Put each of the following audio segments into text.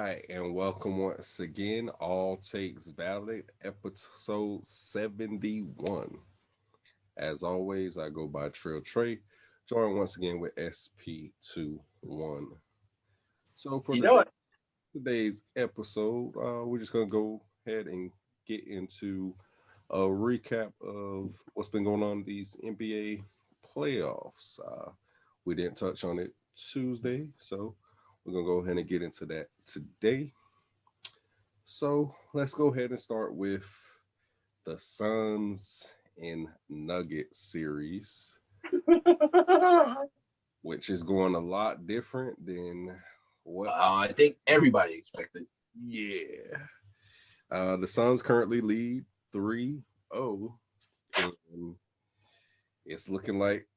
right, and welcome once again. All Takes Valid, episode 71. As always, I go by Trill Trayy, joined once again with SP21. So for You know what? today's episode, we're just gonna go ahead and get into a recap of what's been going on in these NBA playoffs. We didn't touch on it Tuesday, so we're gonna go ahead and get into that today. So let's go ahead and start with the Suns and Nuggets series, which is going a lot different than what I think everybody expected. yeah. The Suns currently lead 3-0, and it's looking like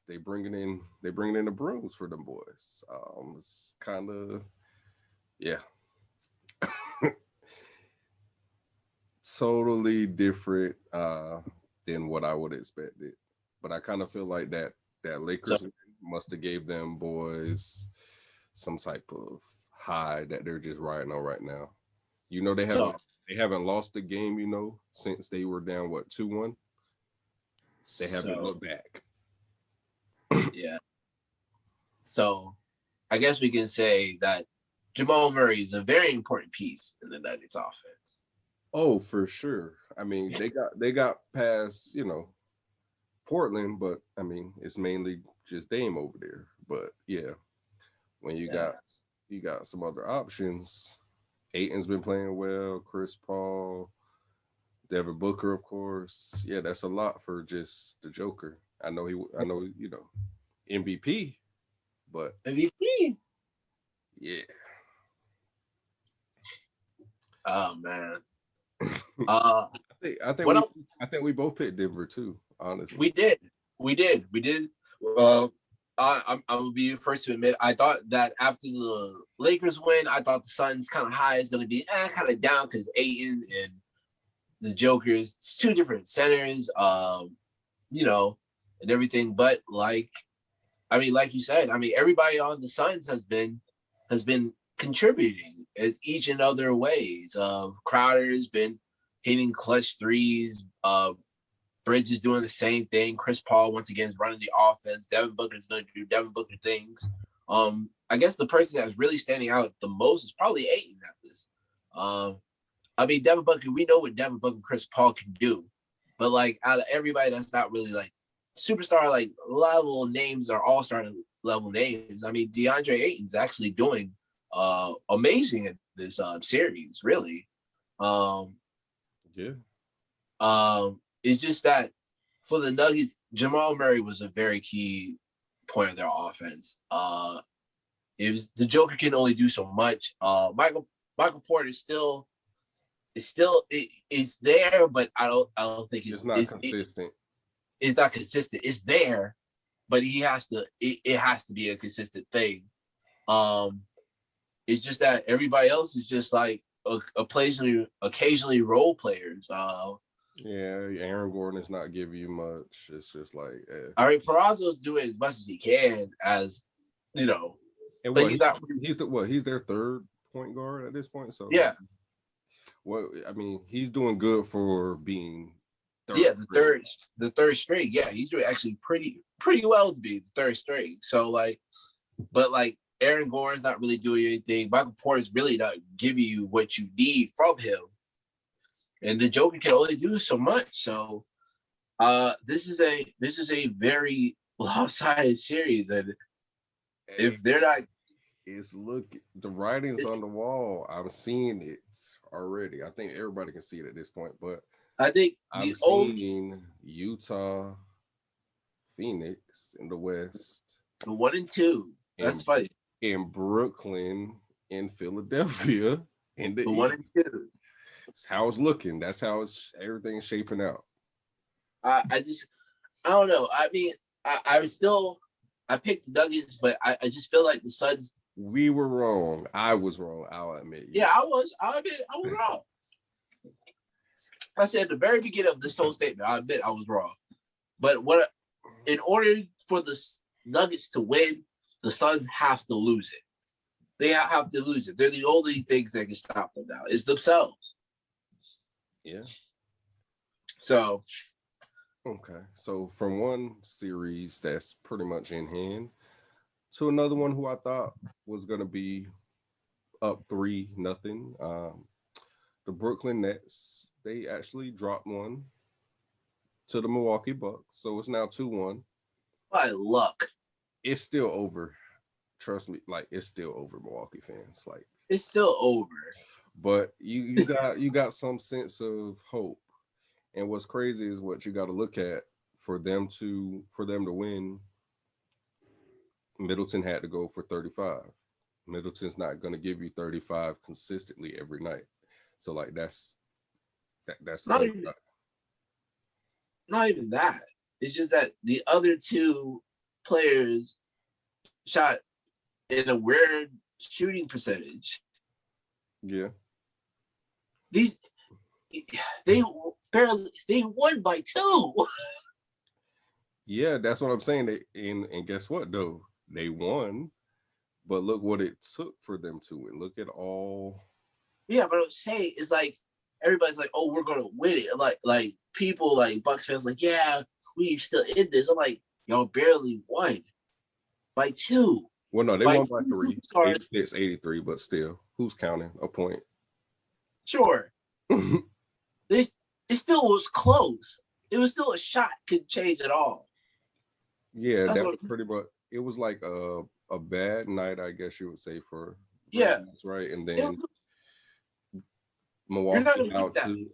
they bringing in the brooms for them boys. It's kind of yeah, totally different than what I would expected. But I kind of feel like that So, Lakers must have gave them boys some type of high that they're just riding on right now. You know, so, they haven't lost a game, since they were down 2-1. They haven't so, looked back. yeah. So, I guess we can say that Jamal Murray is a very important piece in the Nuggets offense. Oh, for sure. I mean, they got past, Portland, but I mean, it's mainly just Dame over there. But yeah, when Yeah. you got some other options. Aiton's been playing well, Chris Paul, Devin Booker, of course. Yeah, that's a lot for just the Joker. I know, MVP, but MVP. yeah. Oh man. I think I think What we else? I think we both picked Denver too, honestly. We did. We did. Uh, I will be the first to admit I thought that after the Lakers win, I thought the Suns kind of high is going to be kind of down because Aiton and the Joker's it's two different centers, and everything. But like you said, I mean, everybody on the Suns has been contributing as each in other ways. Crowder's been hitting clutch threes. Bridge is doing the same thing. Chris Paul once again is running the offense. Devin Booker is going to do Devin Booker things. I guess the person that's really standing out the most is probably Aiton at this. I mean, Devin Booker, we know what Devin Booker and Chris Paul can do, but like out of everybody that's not really like superstar like level names or all-star level names, I mean, DeAndre Ayton's actually doing amazing in this series, really. Um, Yeah. it's just that for the Nuggets, Jamal Murray was a very key point of their offense. It was the Joker can only do so much. Michael Porter is there, but I don't think It's not consistent. it's not consistent. It's there, but it has to be a consistent thing. Um, it's just that everybody else is just like occasionally role players. Yeah, Aaron Gordon is not giving you much. It's just like, I mean, Perazzo's doing as much as he can, as and but what he's not. he's their third point guard at this point. So Yeah, I mean, he's doing good for being third. yeah, the third straight. Yeah, he's doing actually pretty well to be the third straight. So but Aaron Gordon's not really doing anything. Michael Porter's really not giving you what you need from him, and the Joker can only do so much. So, this is a very lopsided series, and if they're not, the writing's on the wall. I'm seeing it already. I think everybody can see it at this point, but I think I'm seeing Utah, Phoenix in the West, the 1 and 2. That's funny. In Brooklyn, in Philadelphia, in the The 1 and 2. That's how it's looking. That's how everything's shaping out. I don't know. I mean, I picked the Nuggets, but I just feel like the Suns. We were wrong. I was wrong. I'll admit. Yeah, I admit I was wrong. I said at the very beginning of this whole statement, I admit I was wrong. But in order for the Nuggets to win, the Suns have to lose it. they have to lose it. They're the only things that can stop them now. Is themselves. Yeah. So. Okay. So from one series that's pretty much in hand to another one who I thought was going to be up 3-0. The Brooklyn Nets, they actually dropped one to the Milwaukee Bucks. So it's now 2-1. By luck. It's still over. Trust me, like it's still over, Milwaukee fans. Like it's still over. But you got some sense of hope. And what's crazy is what you got to look at for them to win. Middleton had to go for 35. Middleton's not going to give you 35 consistently every night. So like that's not even that. It's just that the other two players shot in a weird shooting percentage. Yeah. They won by 2. Yeah, that's what I'm saying. And guess what though? They won, but look what it took for them to win. Look at all. Yeah, but I'm saying it's like everybody's like, "Oh, we're gonna win it." Like people like Bucks fans like, "Yeah, we still in this." I'm like, y'all barely won by 2. Well, no, they won by 3, 86, 83, but still, who's counting a point? Sure. It still was close. It was still a shot could change it all. Yeah, that was pretty much. It was like a bad night, I guess you would say, for Ravens, right? And then Milwaukee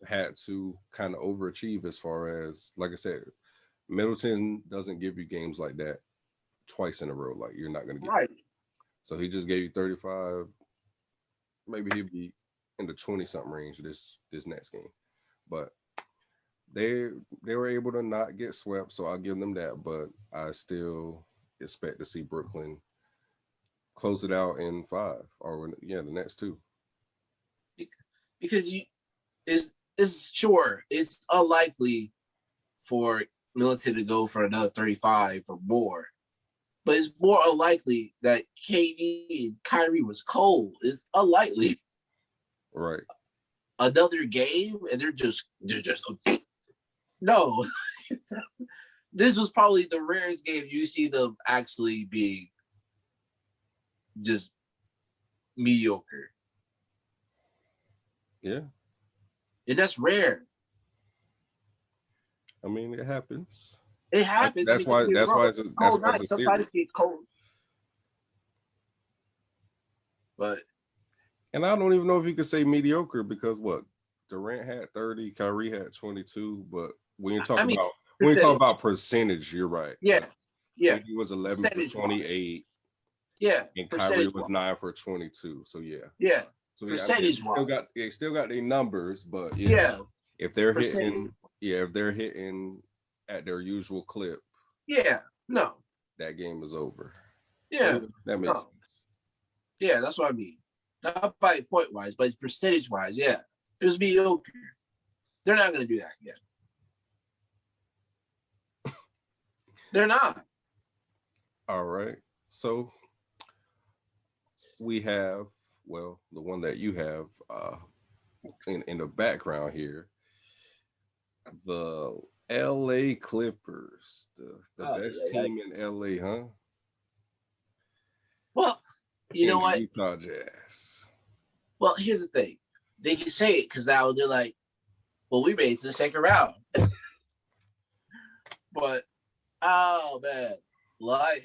had to kind of overachieve as far as, like I said, Middleton doesn't give you games like that twice in a row. Like you're not going to get right. So he just gave you 35. Maybe he'll be in the 20-something range this next game. But they were able to not get swept, so I'll give them that. But I still expect to see Brooklyn close it out in 5 or the next 2. Because it's sure it's unlikely for Middleton to go for another 35 or more. But it's more unlikely that KD and Kyrie was cold. It's unlikely. Right. Another game and they're just no. This was probably the rarest game you see them actually being just mediocre. Yeah. And that's rare. I mean, it happens. It happens. That's why it's a sometimes it's cold. But and I don't even know if you could say mediocre because what? Durant had 30, Kyrie had 22, but when you talk about percentage, you're right. Yeah. Yeah. He was 11 for 28. Yeah. And Kyrie was 9 for 22. So yeah. Yeah. So percentage they still got their numbers, but if they're hitting at their usual clip, that game is over. Yeah. So that makes sense. Yeah, that's what I mean. Not by point wise, but percentage wise, yeah. It was mediocre. They're not gonna do that again. They're not. All right. So we have, well, the one that you have in the background here, the LA Clippers, the best team in LA, huh? Well, you know what? Utah Jazz. Well, here's the thing. They can say it because now they're like, well, we made it to the second round. But, oh, man. Like,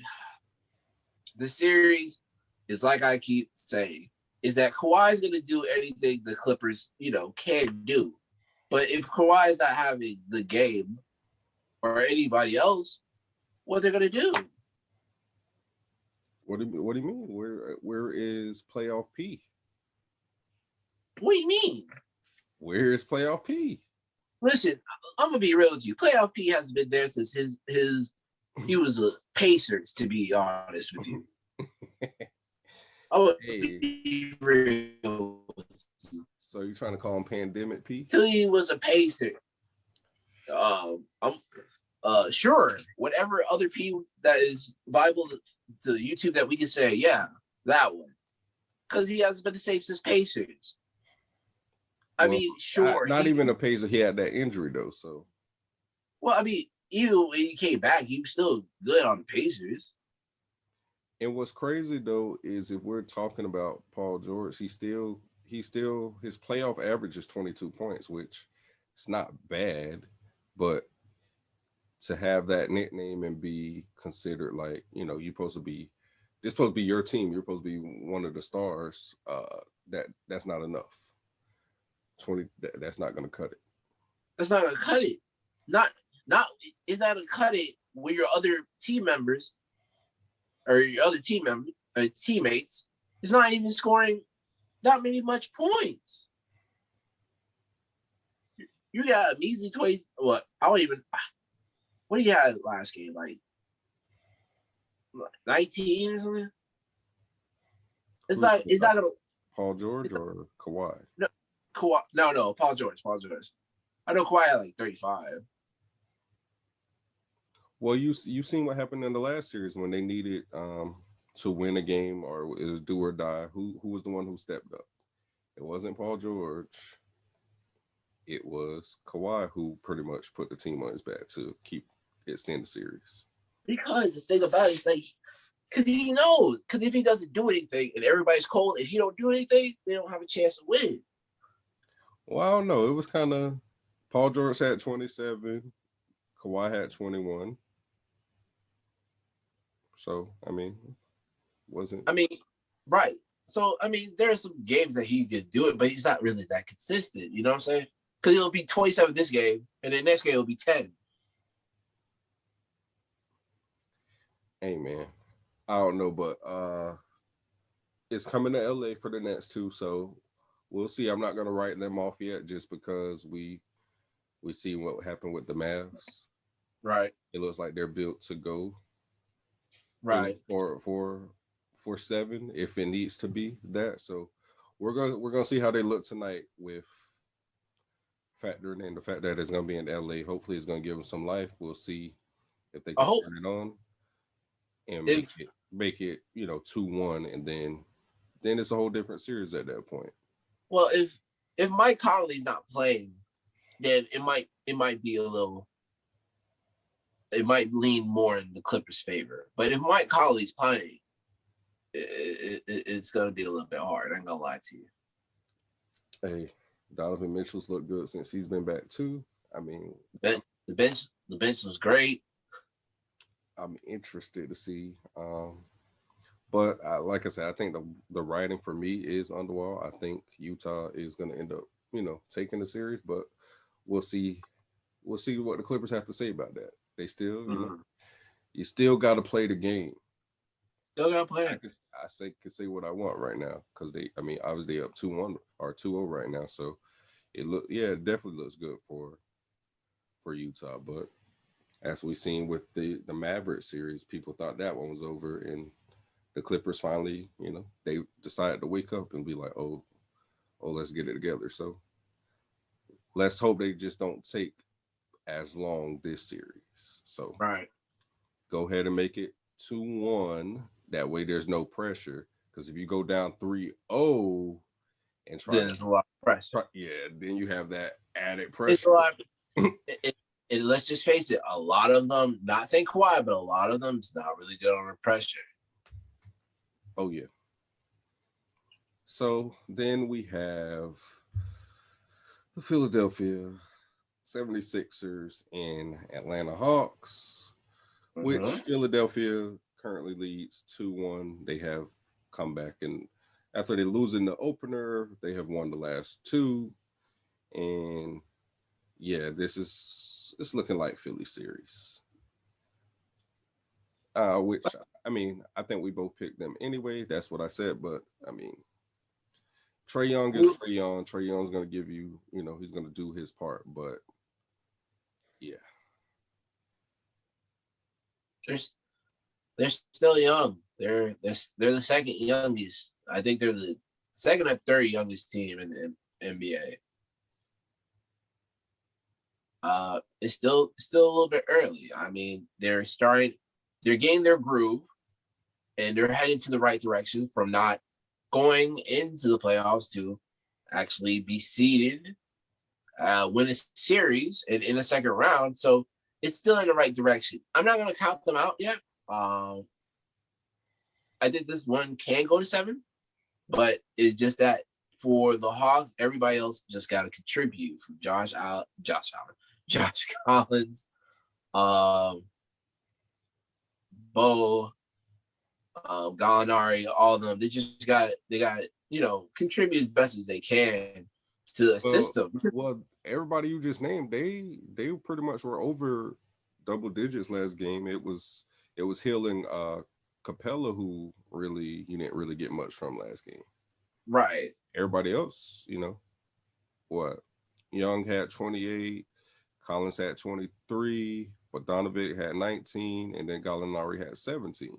the series is like I keep saying, is that Kawhi's going to do anything the Clippers, can do. But if Kawhi's not having the game or anybody else, what they're going to do? What do you mean? Where is playoff P? What do you mean? Where is playoff P? Listen, I'm gonna be real with you. Playoff P has been there since he was a Pacers, to be honest with you. I would be real with you. So you're trying to call him Pandemic P? Till he was a Pacer. I'm sure. Whatever other P that is viable to YouTube that we can say, yeah, that one. because he hasn't been the same since Pacers. I mean, sure. Not even a Pacer. He had that injury though. So. Well, I mean, even when he came back, he was still good on the Pacers. And what's crazy though is if we're talking about Paul George, he's still his playoff average is 22 points, which it's not bad, but to have that nickname and be considered like, you know, this supposed to be your team, you're supposed to be one of the stars, that's not enough. 20 that's not going to cut it. That's not going to cut it. It's not going to cut it with your other team members or your other teammates is not even scoring that many much points. You got a measly 20. What? What do you have last game? Like 19 or something? It's not gonna. Paul George or Kawhi? No, Kawhi. No. Paul George. I know Kawhi had like 35. Well, you seen what happened in the last series when they needed to win a game or it was do or die. Who was the one who stepped up? It wasn't Paul George. It was Kawhi who pretty much put the team on his back to extend the series. Because the thing about it is like, because he knows, because if he doesn't do anything and everybody's cold and he don't do anything, they don't have a chance to win. Well, I don't know. It was kind of Paul George had 27, Kawhi had 21. So, I mean, right. So, I mean, there are some games that he could do it, but he's not really that consistent. You know what I'm saying? Because it'll be 27 this game, and the next game it'll be 10. Hey, man. I don't know, but it's coming to LA for the next two, so we'll see. I'm not going to write them off yet just because we see what happened with the Mavs. Right. It looks like they're built to go. Right. For 7 if it needs to be that. So we're gonna see how they look tonight with factoring in the fact that it's gonna be in LA. Hopefully it's gonna give them some life. We'll see if they can turn it on and make it 2-1, and then it's a whole different series at that point. Well, if Mike Conley's not playing, then it might be a little. It might lean more in the Clippers' favor. But if Mike Conley's playing, it's going to be a little bit hard. I ain't going to lie to you. Hey, Donovan Mitchell's looked good since he's been back too. I mean, the bench was great. I'm interested to see. But like I said, I think the writing for me is on the wall. I think Utah is going to end up, taking the series. But we'll see. We'll see what the Clippers have to say about that. They still, you still got to play the game. Still got to play. I can say what I want right now because obviously up 2-1 or 2-0 right now. So it definitely looks good for Utah. But as we seen with the Maverick series, people thought that one was over, and the Clippers finally, they decided to wake up and be like, oh, let's get it together. So let's hope they just don't take as long this series. So right, go ahead and make it 2-1. That way there's no pressure. Because if you go down 3-0 and try, there's a lot of pressure. Then you have that added pressure. It's a lot. And let's just face it, a lot of them, not saying Kawhi, but a lot of them is not really good under pressure. Oh yeah. So then we have the Philadelphia 76ers and Atlanta Hawks, which Philadelphia currently leads 2-1. They have come back, and after they losing the opener, they have won the last 2. And yeah, it's looking like Philly series. Which I think we both picked them anyway. That's what I said, but Trae Young is Trae Young. Trae Young's gonna give you, he's gonna do his part, but yeah. They're still young. They're the second youngest. I think they're the second or third youngest team in the NBA. It's still a little bit early. I mean, they're getting their groove, and they're heading to the right direction from not going into the playoffs to actually be seeded, win a series and in a second round. So it's still in the right direction. I'm not going to count them out yet. I think this one can go to 7, but it's just that for the Hawks, everybody else just got to contribute. From Josh Collins, Bo, Gallinari, all of them. They got contribute as best as they can to the system. Well, everybody you just named, they pretty much were over double digits last game. It was Hill and Capella who you didn't really get much from last game. Right. Everybody else, what? Young had 28, Collins had 23, Bogdanovic had 19, and then Gallinari had 17.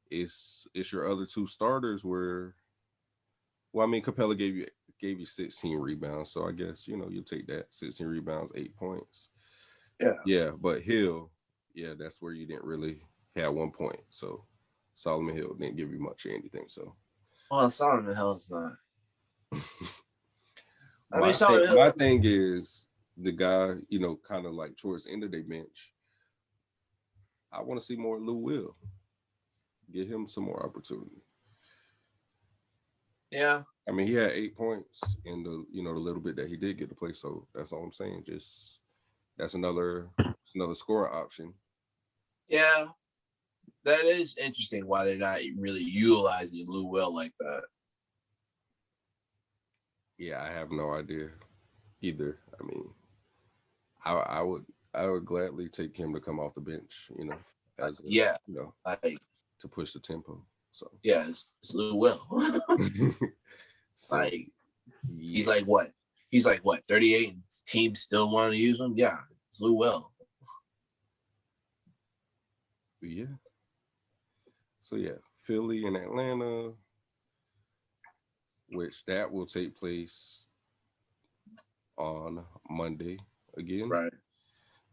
It's your other two starters where, well, I mean, Capella gave you 16 rebounds, so I guess you'll take that. 16 rebounds, 8 points. Yeah, but Hill, that's where you didn't really have 1 point. So Solomon Hill didn't give you much of anything. So Solomon Hill is not. My thing is the guy, kind of like towards the end of their bench. I want to see more Lou Will. Get him some more opportunity. Yeah. I mean, he had 8 points in the the little bit that he did get to play. So that's all I'm saying. Just that's another scoring option. Yeah, that is interesting. Why they're not really utilizing Lou Will like that. Yeah, I have no idea either. I mean, I would gladly take him to come off the bench. To push the tempo. So yeah, it's Lou Will. So, he's like what? He's like what? 38, and his team still want to use him. Yeah, it's Lou Will. Yeah. So Philly and Atlanta, which that will take place on Monday again. Right.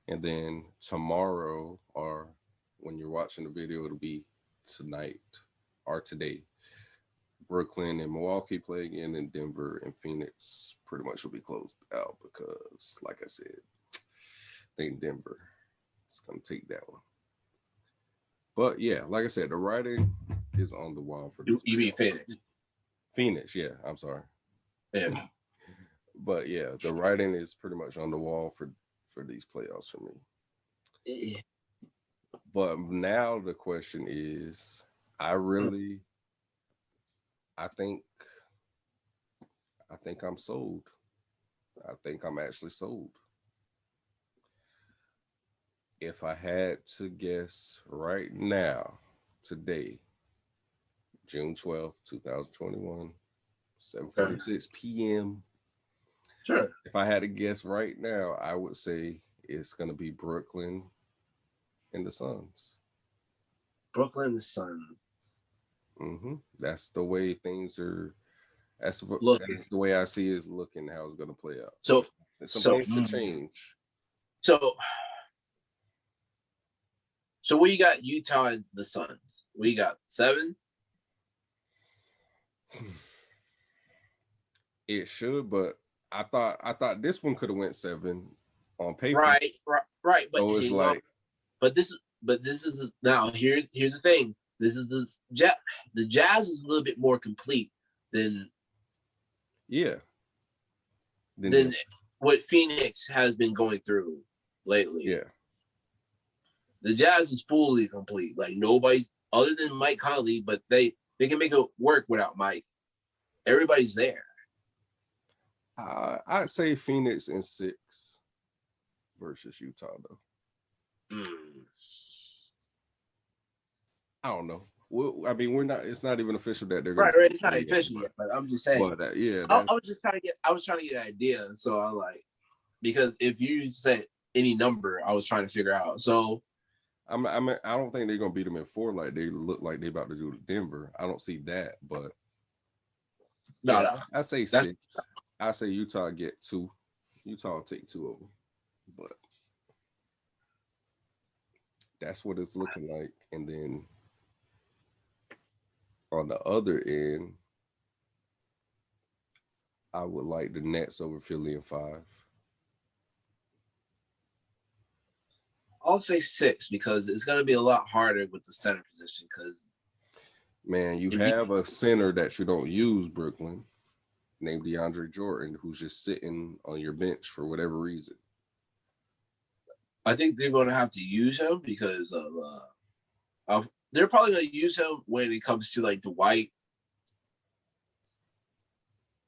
And then tomorrow, or when you're watching the video, it'll be tonight or today. Brooklyn and Milwaukee play again, and Denver and Phoenix pretty much will be closed out because, like I said, I think Denver is going to take that one. But yeah, like I said, the writing is on the wall for this. You mean Phoenix? Phoenix, yeah. I'm sorry. Yeah. But yeah, the writing is pretty much on the wall for these playoffs for me. Yeah. But now the question is, I think I'm sold. I think I'm actually sold. If I had to guess right now, today, June 12th, 2021, 7:46 p.m. Sure. If I had to guess right now, I would say it's going to be Brooklyn and the Suns. Brooklyn and the Suns. Mm-hmm. That's the way things are. That's the way I see it's looking. How it's going to play out. So things to change. So we got Utah and the Suns. We got 7. It should, but I thought this one could have went 7 on paper. Right. But so it's like, but this is now. Here's the thing. This is the Jazz is a little bit more complete than than what Phoenix has been going through lately. Yeah. The Jazz is fully complete. Like nobody other than Mike Conley, but they can make it work without Mike. Everybody's there. I'd say Phoenix in 6 versus Utah though. I don't know. Well, I mean, we're not. It's not even official that they're going. Right. It's not official yet, but I'm just saying. I was just trying to get. I was trying to get an idea. So I like because if you said any number, I was trying to figure out. So. I don't think they're gonna beat them in 4 like they look like they're about to do to Denver. I don't see that, but no. I say 6. I say Utah get 2. Utah will take 2 of them, but that's what it's looking like. And then on the other end, I would like the Nets over Philly in 5. I'll say 6 because it's going to be a lot harder with the center position. Because Man, you have a center that you don't use, Brooklyn, named DeAndre Jordan, who's just sitting on your bench for whatever reason. I think they're going to have to use him because of they're probably going to use him when it comes to like Dwight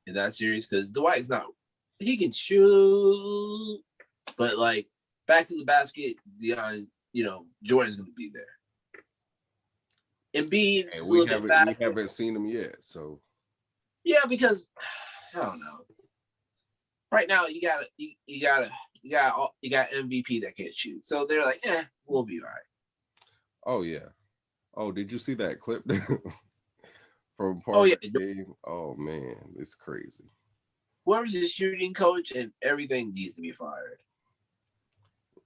in that series, because Dwight's not, he can shoot, but like back to the basket, Jordan's going to be there. Embiid is a little bit faster. We haven't seen him yet, so yeah, because I don't know. Right now, you got MVP that can't shoot, so they're like, we'll be all right. Oh yeah. Oh, did you see that clip from part of the game? Oh man, it's crazy. Whoever's the shooting coach and everything needs to be fired.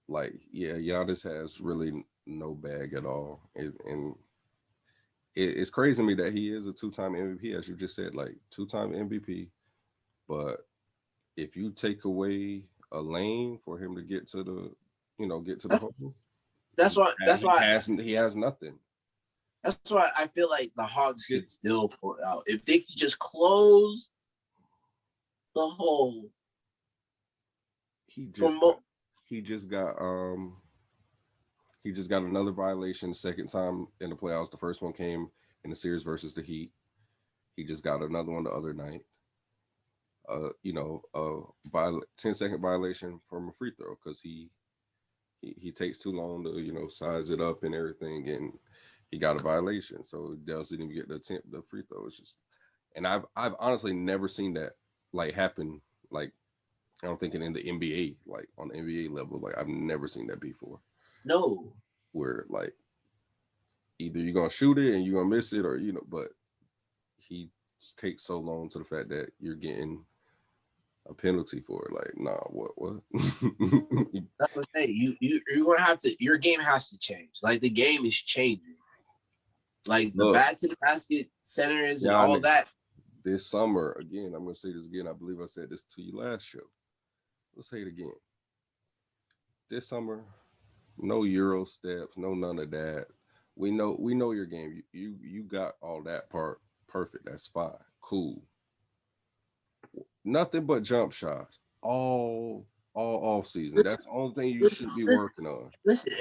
Like, yeah, Giannis has really no bag at all, and it's crazy to me that he is a 2-time MVP, as you just said, like 2-time MVP. But if you take away a lane for him to get to the, the hole, that's why he has nothing. That's why I feel like the Hawks could still pull it out if they could just close the hole. He just got another violation the second time in the playoffs. The first one came in the series versus the Heat. He just got another one the other night. 10-second violation from a free throw because he takes too long to size it up and everything, and he got a violation. So Dell's didn't even get the free throw. It's just, and I've honestly never seen that like happen. Like, I don't think in the NBA, like on the NBA level, like I've never seen that before. No. Where like either you're gonna shoot it and you're gonna miss it, or but he takes so long to the fact that you're getting a penalty for it. Like, nah, what? That's what I say. You're gonna have to. Your game has to change. Like the game is changing. Like the back to the basket centers and all that. This summer, again, I'm gonna say this again. I believe I said this to you last show. Let's say it again. This summer, no Euro steps, no none of that. We know your game. You got all that part perfect. That's fine, cool. Nothing but jump shots all off season. That's the only thing you should be working on. Listen,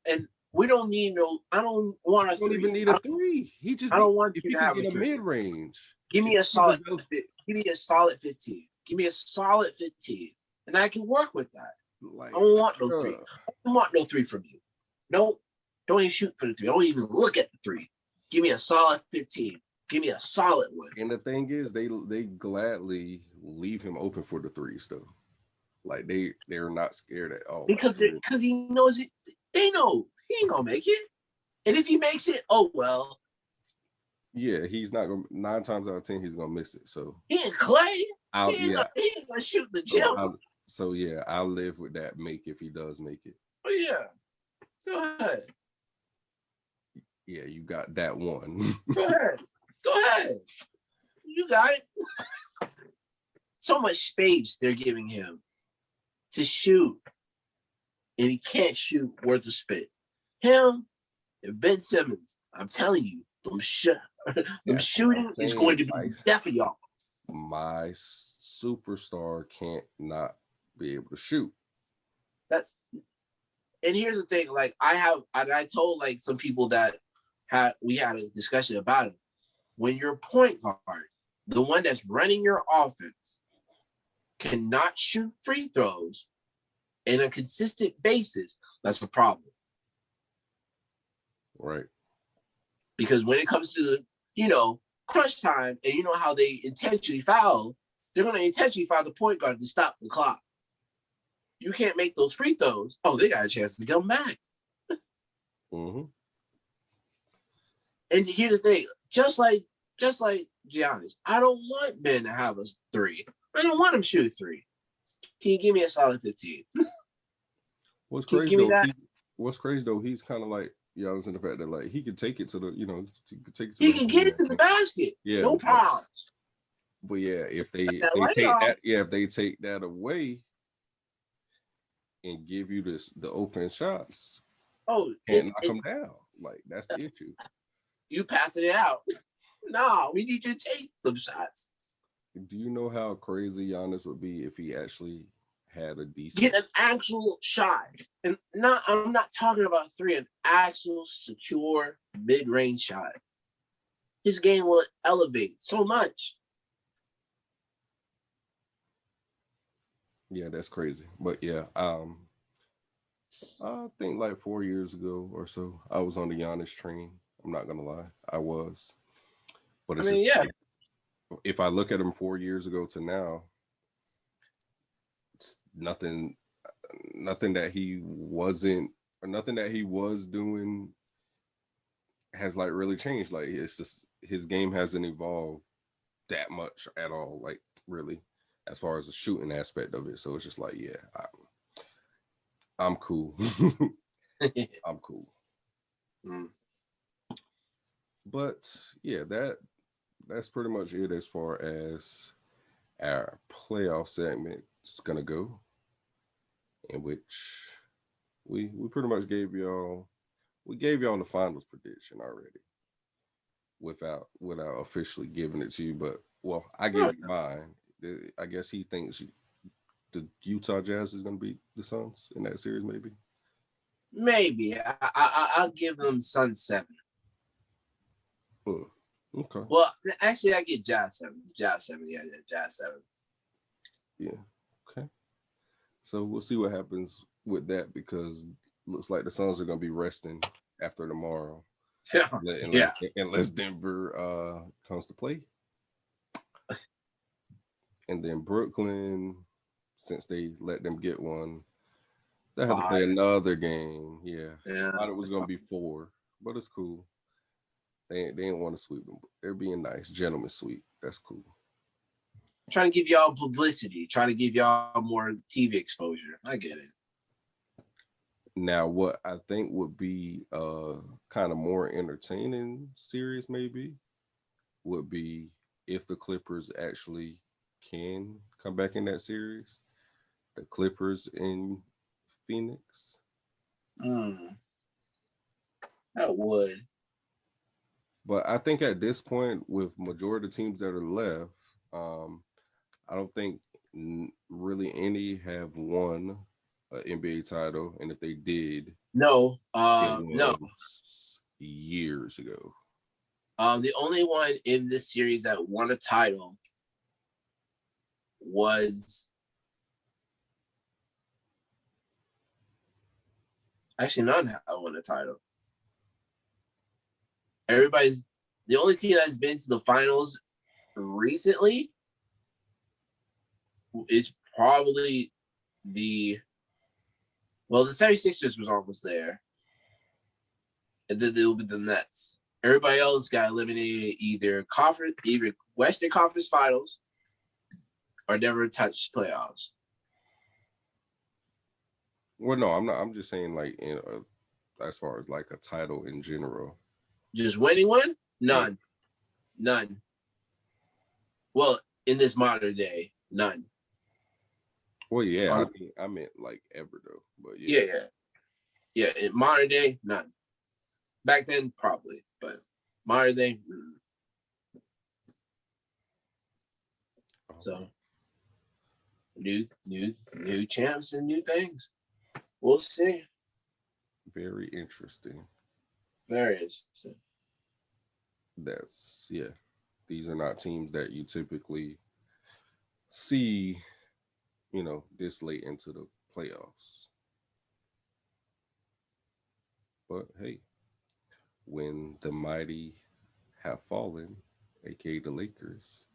and we don't need no. I don't want to. Don't even need a 3. He just. I don't want if you he to have get a mid range. Give me a solid. Give me a solid 15. Give me a solid 15, and I can work with that. Like, I don't want no 3. I don't want no 3 from you. No, don't even shoot for the 3. I don't even look at the 3. Give me a solid 15. Give me a solid one. And the thing is, they gladly leave him open for the 3s though. Like they're not scared at all. Because he knows it. They know he ain't gonna make it. And if he makes it, oh well. Yeah, he's not gonna. 9 times out of 10, he's gonna miss it. So he ain't Clay. He ain't gonna shoot the gym. So yeah, I'll live with that make if he does make it. Oh yeah. Go ahead. Yeah, you got that one. Go ahead. You got it. So much space they're giving him to shoot, and he can't shoot worth a spit. Him and Ben Simmons, I'm telling you, them shooting is going to be death for y'all. My superstar can't not be able to shoot. And here's the thing, like I told like some people that we had a discussion about it. When your point guard, the one that's running your offense, cannot shoot free throws in a consistent basis, that's a problem. Right. Because when it comes to, crunch time, and you know how they intentionally foul, they're going to intentionally foul the point guard to stop the clock. You can't make those free throws. Oh, they got a chance to come back. Mm-hmm. And here's the thing, just like Giannis, I don't want Ben to have a 3. I don't want him to shoot 3. Can you give me a solid 15? What's crazy though, he's kind of like Giannis in the fact that like he can take it to the, he can take it to he can get it to the basket. Yeah, no problems. But yeah, if they layoff. if they take that away and give you the open shots, Oh, can't knock them it's down. Like that's the issue. you passing it out. No, we need you to take them shots. Do you know how crazy Giannis would be if he actually had a decent Get an actual shot. And I'm not talking about three, an actual secure mid-range shot. His game will elevate so much. Yeah, that's crazy. But yeah, I think like 4 years ago or so, I was on the Giannis train. I'm not gonna lie, I was. But I it's just mean, yeah. if I look at him 4 years ago to now, it's nothing that he wasn't or nothing that he was doing has like really changed. Like it's just his game hasn't evolved that much at all. Like really, as far as the shooting aspect of it. So it's just like, yeah, I'm cool. I'm cool. Mm. But yeah, that's pretty much it as far as our playoff segment is gonna go, in which we pretty much gave y'all the finals prediction already without officially giving it to you. But well, I gave you mine. I guess he thinks the Utah Jazz is gonna beat the Suns in that series, maybe. Maybe. I'll give them Sun 7. Okay. Well, actually, I get Jazz 7. Jazz 7. Yeah, Jazz 7. Yeah. Okay. So we'll see what happens with that because looks like the Suns are gonna be resting after tomorrow. Unless Denver comes to play. And then Brooklyn, since they let them get one, they have to play another game. Yeah. I thought it was gonna be 4, but it's cool. They didn't want to sweep them. They're being nice, gentlemen sweep. That's cool. Trying to give y'all publicity, trying to give y'all more TV exposure. I get it. Now, what I think would be kind of more entertaining series maybe would be if the Clippers actually can come back in that series. The Clippers in Phoenix. That would. But I think at this point, with majority of teams that are left, I don't think really any have won an NBA title, and if they did, no, no, years ago. The only one in this series that won a title was actually none have won a title. The only team that's been to the finals recently is probably the 76ers was almost there. And then there will be the Nets. Everybody else got eliminated either Western Conference Finals or never touched playoffs. Well, no, I'm not. I'm just saying, like, as far as like a title in general. Just winning one? None. None. Well, in this modern day, none. Well, yeah, I meant like ever though, but yeah. In modern day, none. Back then, probably, but modern day. So, new champs and new things. We'll see. Very interesting. Very interesting. These are not teams that you typically see, this late into the playoffs. But hey, when the mighty have fallen, aka the Lakers,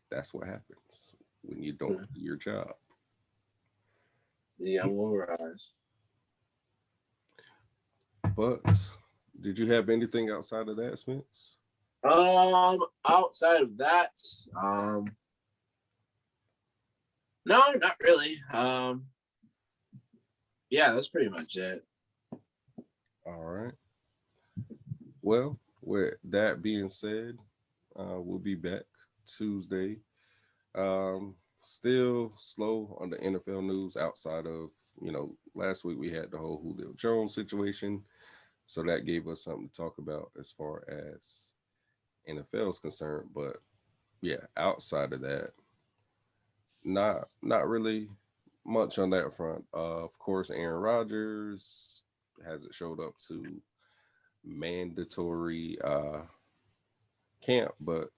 that's what happens when you don't do your job. The young will rise. But did you have anything outside of that, Spence? Outside of that, no, not really. Yeah, that's pretty much it. All right. Well, with that being said, we'll be back Tuesday Still slow on the NFL news outside of, last week we had the whole Julio Jones situation. So that gave us something to talk about as far as NFL is concerned. But yeah, outside of that, not really much on that front. Of course, Aaron Rodgers hasn't showed up to mandatory camp, but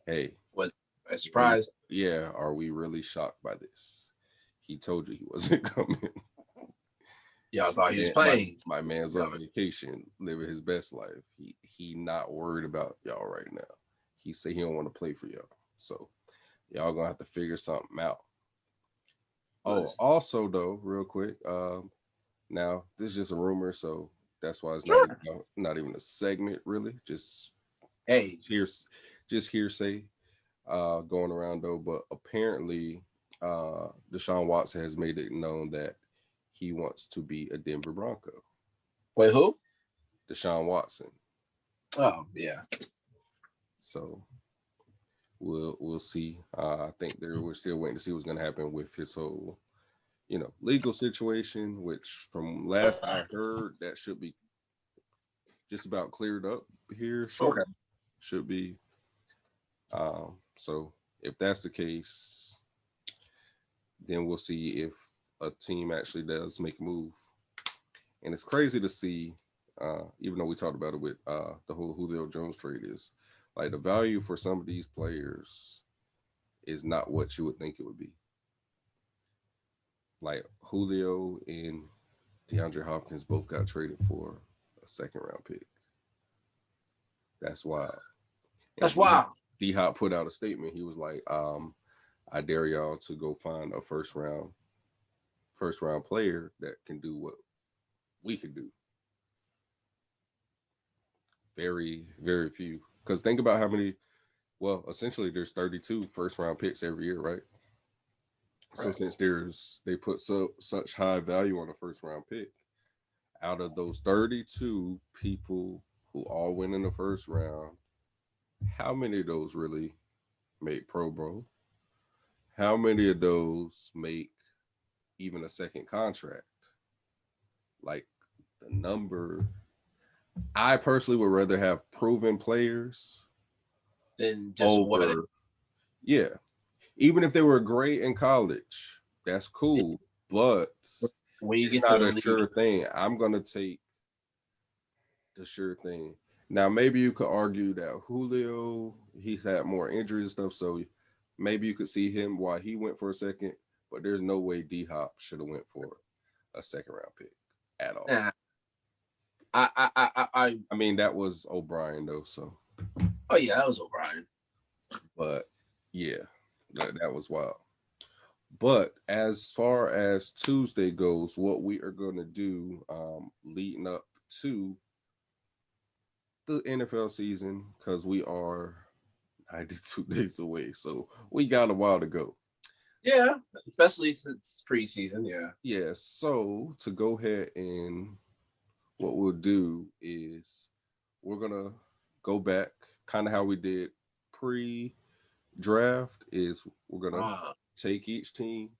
hey, Was a we surprise. yeah, are we really shocked by this? He told you he wasn't coming. Y'all thought he was Man, playing. my man's on vacation, living his best life. He not worried about y'all right now. He said he don't want to play for y'all. So y'all gonna have to figure something out. Oh, Was also though, real quick, now this is just a rumor, so that's why it's sure. not even a segment really. Just Hey, here's just hearsay going around though. But apparently, Deshaun Watson has made it known that he wants to be a Denver Bronco. wait, who? Deshaun Watson. Oh, yeah. So we'll see. I think we're still waiting to see what's going to happen with his whole legal situation. Which from last I heard, that should be just about cleared up here Okay. shortly. Should be. So if that's the case, then we'll see if a team actually does make a move. And it's crazy to see, even though we talked about it with the whole Julio Jones trade, is like the value for some of these players is not what you would think it would be. Like Julio and DeAndre Hopkins both got traded for a second round pick. That's wild. And That's wild. D Hop put out a statement. He was like, I dare y'all to go find a first round player that can do what we could do. Very, very few. Because think about how many, well, essentially there's 32 first round picks every year, right? So Right. since they put such high value on a first round pick, out of those 32 people who all went in the first round, how many of those really make Pro Bowl? How many of those make even a second contract? Like the number, I personally would rather have proven players Then just what? over, yeah, even if they were great in college, that's cool, but When you it's get to not the a league, sure thing. I'm gonna take the sure thing. Now, maybe you could argue that Julio, he's had more injuries and stuff, so maybe you could see him why he went for a second, but there's no way D Hop should have went for a second round pick at all. nah, I. I mean, that was O'Brien though, so Oh yeah, that was O'Brien. but yeah, that was wild. But as far as Tuesday goes, what we are going to do leading up to the NFL season, because we are 92 days away, so we got a while to go. Yeah, especially since preseason. Yeah. Yeah, so to go ahead and what we'll do is we're going to go back kind of how we did pre-draft is we're going to take each team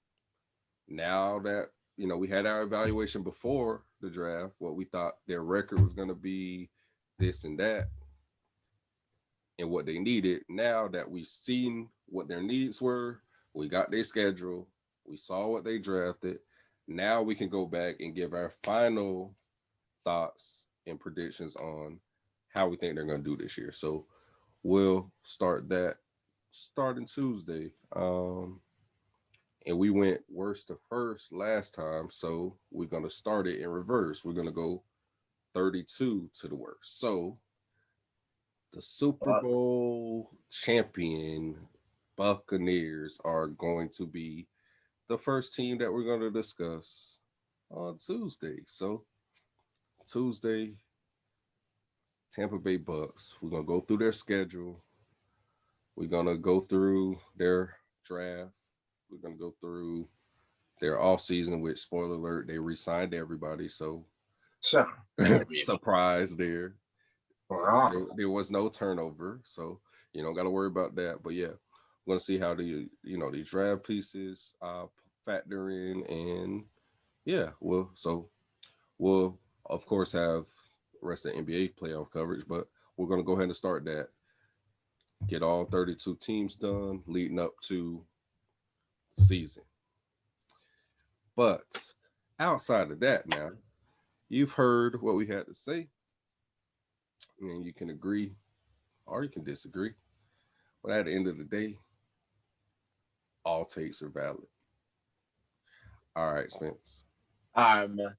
now that we had our evaluation before the draft, what we thought their record was going to be, this and that, and what they needed. Now that we've seen what their needs were, we got their schedule, we saw what they drafted. Now we can go back and give our final thoughts and predictions on how we think they're going to do this year. So we'll start that starting Tuesday. And we went worst to first last time, so we're going to start it in reverse. We're going to go 32 to the worst. So the Super Bowl champion Buccaneers are going to be the first team that we're going to discuss on Tuesday. So Tuesday, Tampa Bay Bucks. We're going to go through their schedule. We're going to go through their draft. We're going to go through their off season, which, spoiler alert, they re-signed everybody. So surprise there. So there was no turnover. So you don't got to worry about that. But yeah, We're gonna see how the draft pieces factor in, and yeah, we'll of course have the rest of the NBA playoff coverage, but we're gonna go ahead and start that. Get all 32 teams done leading up to season. But outside of that, now you've heard what we had to say, and you can agree or you can disagree. But at the end of the day, all takes are valid. All right, Spence. All right, man.